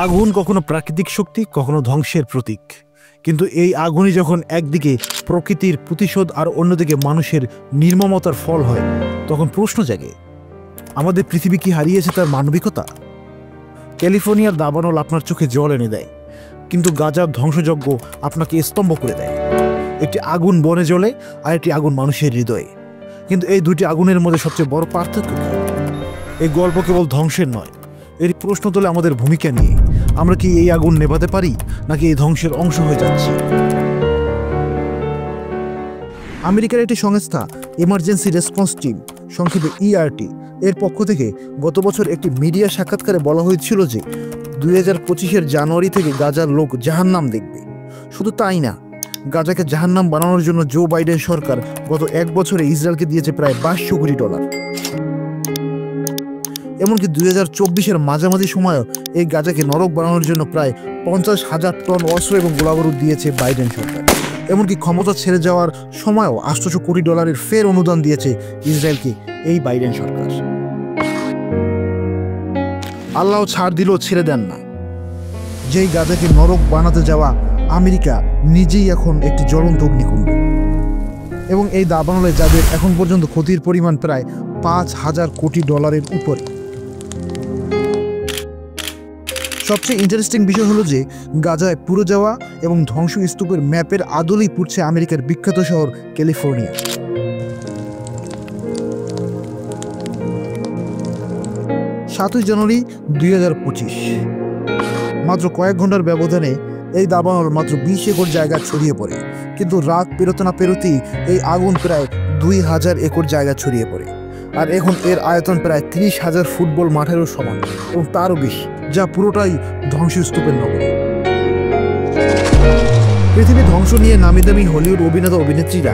আগুন কখনো প্রাকৃতিক শক্তি, কখনো ধ্বংসের প্রতীক। কিন্তু এই আগুনই যখন একদিকে প্রকৃতির প্রতিশোধ আর অন্যদিকে মানুষের নির্মমতার ফল হয়, তখন প্রশ্ন জাগে, আমাদের পৃথিবী কি হারিয়েছে তার মানবিকতা? ক্যালিফোর্নিয়ার দাবানল আপনার চোখে জল এনে দেয়, কিন্তু গাজার ধ্বংসযজ্ঞ আপনাকে স্তম্ভ করে দেয়। একটি আগুন বনে জ্বলে, আর একটি আগুন মানুষের হৃদয়ে। কিন্তু এই দুটি আগুনের মধ্যে সবচেয়ে বড় পার্থক্য কি? এই গল্প কেবল ধ্বংসের নয়, এর প্রশ্ন তোলে আমাদের ভূমিকা নিয়ে। আমরা কি এই আগুন নেভাতে পারি, নাকি এই ধ্বংসের অংশ হয়ে যাচ্ছি? আমেরিকার একটি সংস্থা ইমার্জেন্সি রেসপন্স টিম, সংক্ষেপে ERT, এর পক্ষ থেকে গত বছর একটি মিডিয়া সাক্ষাৎকারে বলা হয়েছিল যে 2025-এর জানুয়ারি থেকে গাজার লোক জাহান্নাম দেখবে। শুধু তাই না, গাজাকে জাহান্নাম বানানোর জন্য জো বাইডেন সরকার গত 1 বছরে ইসরায়েলকে দিয়েছে প্রায় $22 কোটি। এমনকি 2024-এর মাঝামাঝি সময়ও এই গাজাকে নরক বানানোর জন্য প্রায় 50,000 টন অস্ত্র এবং গোলাবারুদ দিয়েছে বাইডেন সরকার। এমনকি ক্ষমতা ছেড়ে যাওয়ার সময়ও $800 কোটি ফের অনুদান দিয়েছে ইসরায়েলকে এই বাইডেন সরকার। আল্লাহ ছাড় দিলেও ছেড়ে দেন না। যেই গাজাকে নরক বানাতে যাওয়া আমেরিকা নিজেই এখন একটি জ্বলন্ত অগ্নিকুণ্ড। এবং এই দাবানলে যাদের এখন পর্যন্ত ক্ষতির পরিমাণ প্রায় $5,000 কোটি উপরে। সবচেয়ে ইন্টারেস্টিং বিষয় হলো যে গাজায় পুড়ে যাওয়া এবং ধ্বংসস্তূপের ম্যাপের আদলেই পুড়ছে আমেরিকার বিখ্যাত শহর ক্যালিফোর্নিয়া। 7 জানুয়ারি 2025, মাত্র কয়েক ঘন্টার ব্যবধানে এই দাবানল মাত্র 20 একর জায়গা ছড়িয়ে পড়ে। কিন্তু রাত পেরোতে না পেরোতেই এই আগুন প্রায় 2000 একর জায়গা ছড়িয়ে পড়ে। আর এখন এর আয়তন প্রায় 30,000 ফুটবল মাঠেরও সমান এবং তারও বেশি, যা পুরোটাই ধ্বংসস্তূপের নগরী। পৃথিবী ধ্বংস নিয়ে নামি দামি হলিউড অভিনেতা অভিনেত্রীরা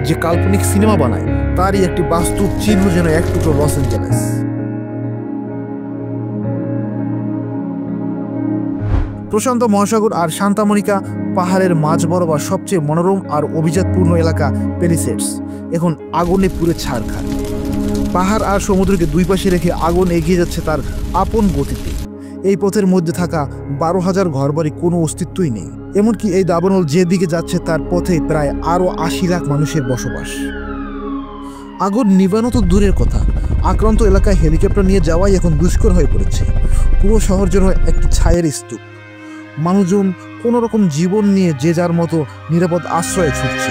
যে কাল্পনিক সিনেমা বানায়, তারই একটি বাস্তব চিহ্ন যেন এক টুকরো লস অ্যাঞ্জেলেস। প্রশান্ত মহাসাগর আর সান্তা মনিকা পাহাড়ের মাঝ বরাবর সবচেয়ে মনোরম আর অভিজাতপূর্ণ এলাকা প্যালিসেডস এখন আগুনে পুড়ে ছারখার। পাহাড় আর সমুদ্রকে দুই পাশে রেখে আগুন এগিয়ে যাচ্ছে তার আপন গতিতে। এই পথের মধ্যে থাকা 12,000 ঘরবাড়ি কোনো অস্তিত্বই নেই। এমনকি এই দাবানল যেদিকে যাচ্ছে তার পথে প্রায় আরও 80 লাখ মানুষের বসবাস। আগুন নিভানো তো দূরের কথা, আক্রান্ত এলাকায় হেলিকপ্টার নিয়ে যাওয়াই এখন দুষ্কর হয়ে পড়েছে। পুরো শহর যেন একটি ছায়ের স্তূপ। মানুষজন কোনো রকম জীবন নিয়ে যে যার মতো নিরাপদ আশ্রয়ে ছুটছে।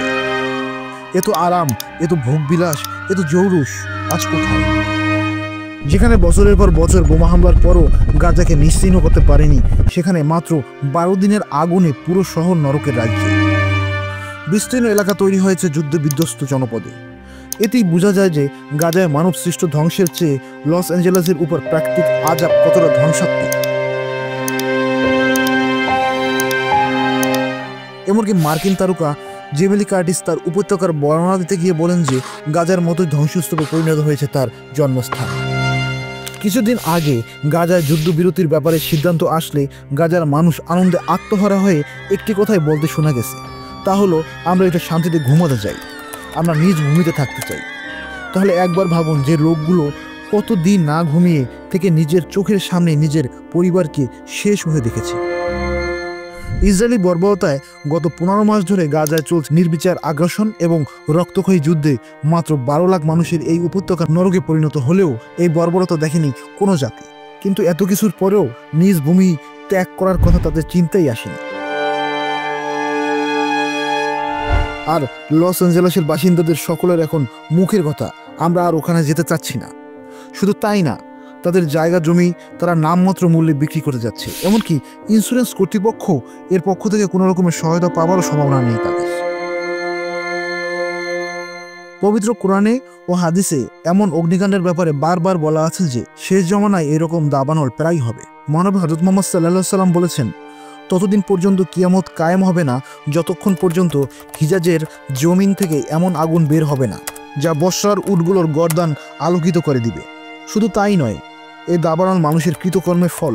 এত আরাম, এত ভোগবিলাস, এত জৌলুস আজ কোথায়? যেখানে বছরের পর বছর বোমা হামলার পরও গাজাকে নিশ্চিহ্ন করতে পারেনি, সেখানে মাত্র 12 দিনের আগুনে পুরো শহর নরকের রাজ্য। বিস্তীর্ণ এলাকা তৈরি হয়েছে যুদ্ধ বিধ্বস্ত জনপদে। এতেই বোঝা যায় যে গাজায় মানব সৃষ্ট ধ্বংসের চেয়ে লস অ্যাঞ্জেলেসের উপর প্রাকৃতিক আযাব কতটা ধ্বংসাত্মক। এমনকি মার্কিন তারকা জেমি লি কার্টিস তার উপত্যকার বর্ণনা দিতে গিয়ে বলেন যে গাজার মতোই ধ্বংসস্তূপে পরিণত হয়েছে তার জন্মস্থান। কিছুদিন আগে গাজায় যুদ্ধবিরতির ব্যাপারে সিদ্ধান্ত আসলে গাজার মানুষ আনন্দে আত্মহারা হয়ে একটি কথাই বলতে শোনা গেছে, তা হলো আমরা এটা শান্তিতে ঘুমাতে চাই, আমরা নিজ ভূমিতে থাকতে চাই। তাহলে একবার ভাবুন যে লোকগুলো কতদিন না ঘুমিয়ে থেকে নিজের চোখের সামনে নিজের পরিবারকে শেষ হয়ে দেখেছে। ইসরায়েলি বর্বরতায় গত 15 মাস ধরে গাজায় চলছে নির্বিচার আগ্রাসন এবং রক্তক্ষয়ী যুদ্ধে মাত্র 12 লাখ মানুষের এই উপত্যকা নরকে পরিণত হলেও এই বর্বরতা দেখেনি কোনো জাতি। কিন্তু এত কিছুর পরেও নিজ ভূমি ত্যাগ করার কথা তাদের চিন্তাই আসেনি। আর লস অ্যাঞ্জেলেসের বাসিন্দাদের সকলের এখন মুখের কথা, আমরা আর ওখানে যেতে চাচ্ছি না। শুধু তাই না, তাদের জায়গা জমি তারা নামমাত্র মূল্যে বিক্রি করে যাচ্ছে। এমনকি ইন্স্যুরেন্স কর্তৃপক্ষ এর পক্ষ থেকে কোনো রকমের সহায়তা পাওয়ারও সম্ভাবনা নেই তাদের। পবিত্র কোরআনে ও হাদিসে এমন অগ্নিকাণ্ডের ব্যাপারে বারবার বলা আছে যে শেষ জমানায় এরকম দাবানল প্রায় হবে। মহানবী হযরত মুহাম্মদ সাল্লাল্লাহু আলাইহি সাল্লাম বলেছেন, ততদিন পর্যন্ত কিয়ামত কায়েম হবে না যতক্ষণ পর্যন্ত হিজাজের জমিন থেকে এমন আগুন বের হবে না যা বর্ষার উটগুলোর গর্দান আলোকিত করে দিবে। শুধু তাই নয়, এই দাবানল মানুষের কৃতকর্মের ফল।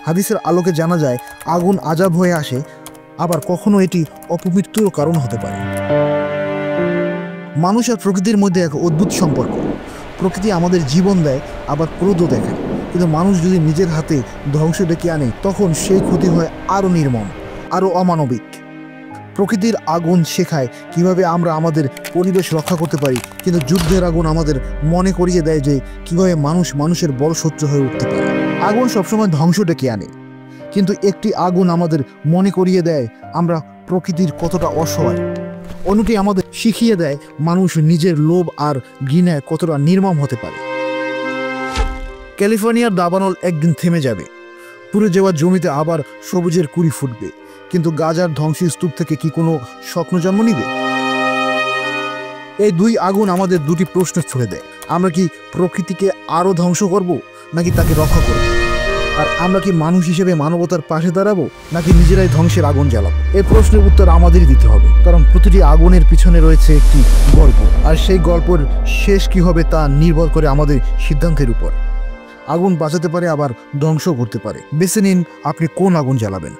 হাদিসের আলোকে জানা যায় আগুন আযাব হয়ে আসে, আবার কখনো এটি অপমৃত্যুরও কারণ হতে পারে। মানুষ আর প্রকৃতির মধ্যে এক অদ্ভুত সম্পর্ক। প্রকৃতি আমাদের জীবন দেয়, আবার ক্রোধও দেখায়। কিন্তু মানুষ যদি নিজের হাতে ধ্বংস ডেকে আনে তখন সেই ক্ষতি হয় আরও নির্মম, আরও অমানবিক। প্রকৃতির আগুন শেখায় কিভাবে আমরা আমাদের পরিবেশ রক্ষা করতে পারি, কিন্তু যুদ্ধের আগুন আমাদের মনে করিয়ে দেয় যে কিভাবে মানুষ মানুষের বড় শত্রু হয়ে উঠতে পারে। আগুন সবসময় ধ্বংস ডেকে আনে, কিন্তু একটি আগুন আমাদের মনে করিয়ে দেয় আমরা প্রকৃতির কতটা অসহায়। অন্যটি আমাদের শিখিয়ে দেয় মানুষ নিজের লোভ আর ঘৃণায় কতটা নির্মম হতে পারে। ক্যালিফোর্নিয়ার দাবানল একদিন থেমে যাবে, পুড়ে যাওয়া জমিতে আবার সবুজের কুড়ি ফুটবে, কিন্তু গাজার ধ্বংসস্তূপ থেকে কি কোনো স্বপ্ন জন্ম নিবে? এই দুই আগুন আমাদের দুটি প্রশ্ন ছুড়ে দেয়। আমরা কি প্রকৃতিকে আরও ধ্বংস করব, নাকি তাকে রক্ষা করব? আর আমরা কি মানুষ হিসেবে মানবতার পাশে দাঁড়াবো, নাকি নিজেরাই ধ্বংসের আগুন জ্বালাবো? এই প্রশ্নের উত্তর আমাদেরই দিতে হবে, কারণ প্রতিটি আগুনের পিছনে রয়েছে একটি গল্প, আর সেই গল্পের শেষ কি হবে তা নির্ভর করে আমাদের সিদ্ধান্তের উপর। আগুন বাঁচাতে পারে, আবার ধ্বংস করতে পারে। বেছে নিন আপনি কোন আগুন জ্বালাবেন।